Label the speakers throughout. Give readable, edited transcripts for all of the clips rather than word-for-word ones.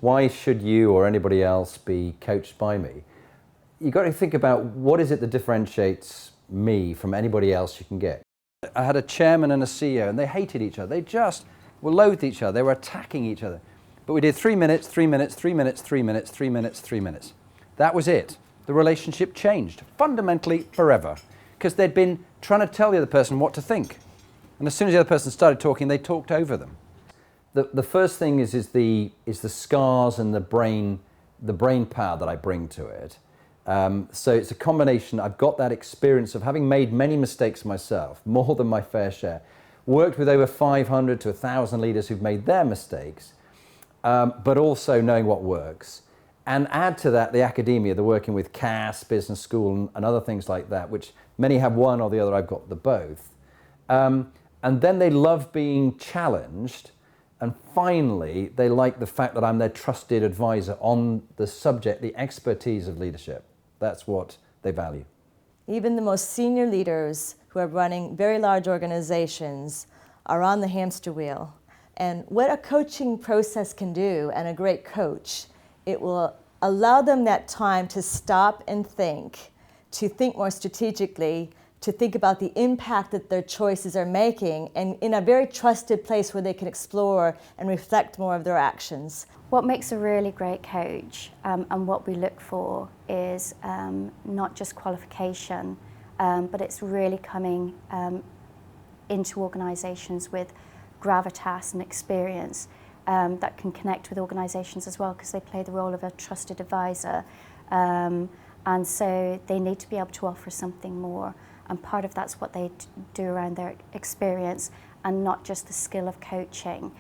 Speaker 1: why should you or anybody else be coached by me? You've got to think about what is it that differentiates me from anybody else you can get. I had a chairman and a CEO and they hated each other. They just were loathed each other. They were attacking each other. But we did 3 minutes, 3 minutes, 3 minutes, 3 minutes, 3 minutes, 3 minutes. That was it. The relationship changed fundamentally forever because they'd been trying to tell the other person what to think. And as soon as the other person started talking, they talked over them. The first thing is the scars and the brain power that I bring to it. So it's a combination. I've got that experience of having made many mistakes myself, more than my fair share, worked with over 500 to 1,000 leaders who've made their mistakes, but also knowing what works. And add to that the academia, the working with CAS, business school, and other things like that, which many have one or the other. I've got the both. And then they love being challenged. And finally, they like the fact that I'm their trusted advisor on the subject, the expertise of leadership. That's what they value.
Speaker 2: Even the most senior leaders who are running very large organizations are on the hamster wheel. And what a coaching process can do, and a great coach, it will allow them that time to stop and think, to think more strategically, to think about the impact that their choices are making, and in a very trusted place where they can explore and reflect more of their actions.
Speaker 3: What makes a really great coach and what we look for is not just qualification, but it's really coming into organisations with gravitas and experience that can connect with organisations as well, because they play the role of a trusted advisor. And so they need to be able to offer something more. And part of that's what they do around their experience and not just the skill of coaching.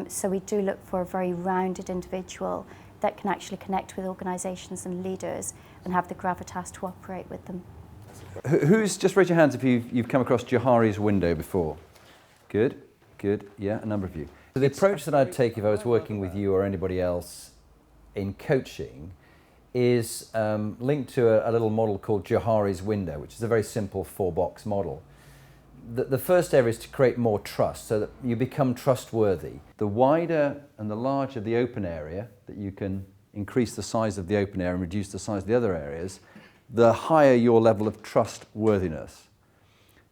Speaker 3: So we do look for a very rounded individual that can actually connect with organisations and leaders and have the gravitas to operate with them.
Speaker 1: Who's, just raise your hands if you've come across Johari's Window before. Good, good, yeah, a number of you. So the approach that I'd take if I was working with you or anybody else in coaching is linked to a little model called Johari's Window, which is a very simple 4-box model. The first area is to create more trust so that you become trustworthy. The wider and the larger the open area, that you can increase the size of the open area and reduce the size of the other areas, the higher your level of trustworthiness.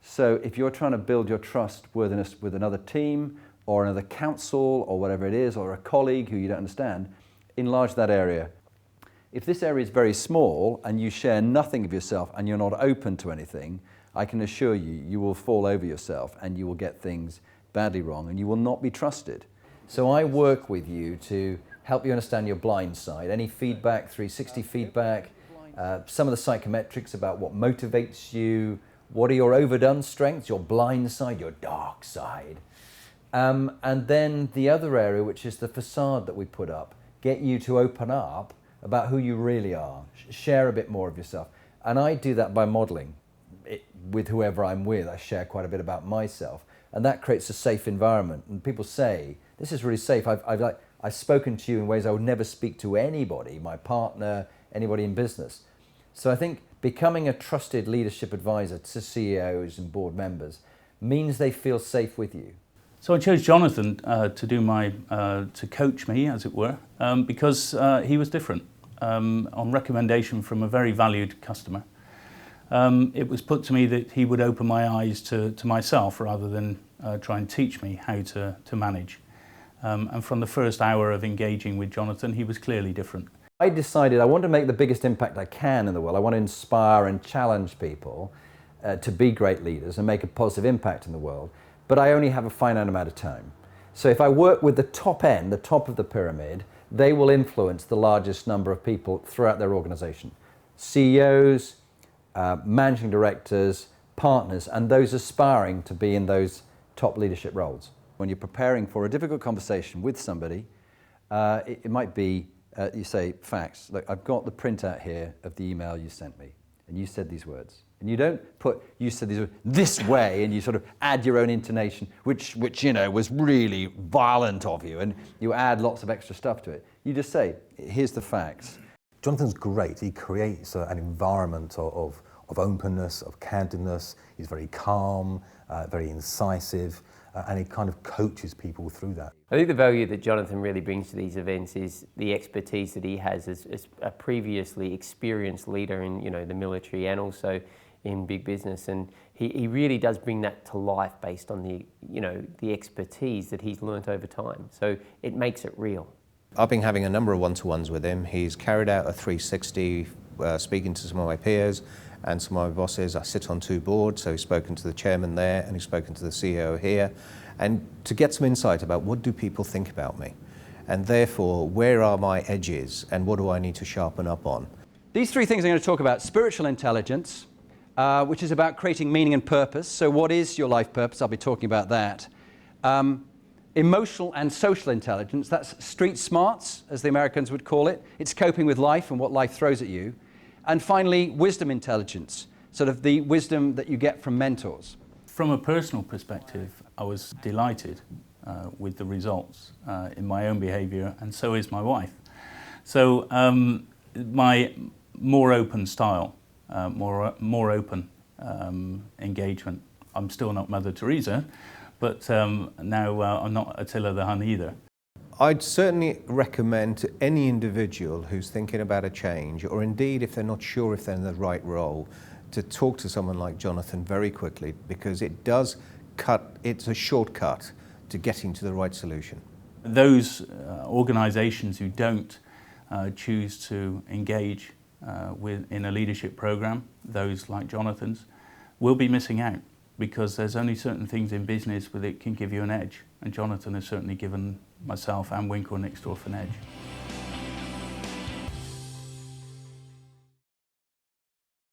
Speaker 1: So if you're trying to build your trustworthiness with another team or another council or whatever it is, or a colleague who you don't understand, enlarge that area. If this area is very small and you share nothing of yourself and you're not open to anything, I can assure you, you will fall over yourself and you will get things badly wrong and you will not be trusted. So I work with you to help you understand your blind side, any feedback, 360 feedback, some of the psychometrics about what motivates you, what are your overdone strengths, your blind side, your dark side. And then the other area, which is the facade that we put up, get you to open up about who you really are, share a bit more of yourself. And I do that by modeling it with whoever I'm with. I share quite a bit about myself, and that creates a safe environment. And people say, this is really safe. I've spoken to you in ways I would never speak to anybody, my partner, anybody in business. So I think becoming a trusted leadership advisor to CEOs and board members means they feel safe with you.
Speaker 4: So I chose Jonathan to coach me, as it were, because he was different. On recommendation from a very valued customer, it was put to me that he would open my eyes to myself rather than try and teach me how to manage. And from the first hour of engaging with Jonathan, he was clearly different.
Speaker 1: I decided I want to make the biggest impact I can in the world. I want to inspire and challenge people to be great leaders and make a positive impact in the world. But I only have a finite amount of time. So if I work with the top end, the top of the pyramid, they will influence the largest number of people throughout their organization. CEOs, managing directors, partners, and those aspiring to be in those top leadership roles. When you're preparing for a difficult conversation with somebody, it might be, you say, facts. Look, I've got the printout here of the email you sent me, and you said these words. And you don't put, you said these words this way, and you sort of add your own intonation, which you know, was really violent of you, and you add lots of extra stuff to it. You just say, here's the facts.
Speaker 5: Jonathan's great. He creates an environment of openness, of candidness. He's very calm. very incisive, and he kind of coaches people through that.
Speaker 6: I think the value that Jonathan really brings to these events is the expertise that he has as a previously experienced leader in, you know, the military and also in big business, and he really does bring that to life based on the, you know, the expertise that he's learnt over time. So it makes it real.
Speaker 7: I've been having a number of one-to-ones with him. He's carried out a 360, speaking to some of my peers and some of my bosses. I sit on 2 boards, so he's spoken to the chairman there and he's spoken to the CEO here, and to get some insight about what do people think about me, and therefore where are my edges and what do I need to sharpen up on.
Speaker 1: These 3 things I'm going to talk about: spiritual intelligence, which is about creating meaning and purpose. So what is your life purpose? I'll be talking about that. Emotional and social intelligence, that's street smarts, as the Americans would call it. It's coping with life and what life throws at you. And finally, wisdom intelligence, sort of the wisdom that you get from mentors.
Speaker 4: From a personal perspective, I was delighted with the results in my own behaviour, and so is my wife. So my more open style, more open engagement. I'm still not Mother Teresa, but now I'm not Attila the Hun either.
Speaker 7: I'd certainly recommend to any individual who's thinking about a change, or indeed if they're not sure if they're in the right role, to talk to someone like Jonathan very quickly, because it's a shortcut to getting to the right solution.
Speaker 4: Those organisations who don't choose to engage in a leadership program, those like Jonathan's, will be missing out, because there's only certain things in business where it can give you an edge, and Jonathan has certainly given myself and Winkle Next Door an edge.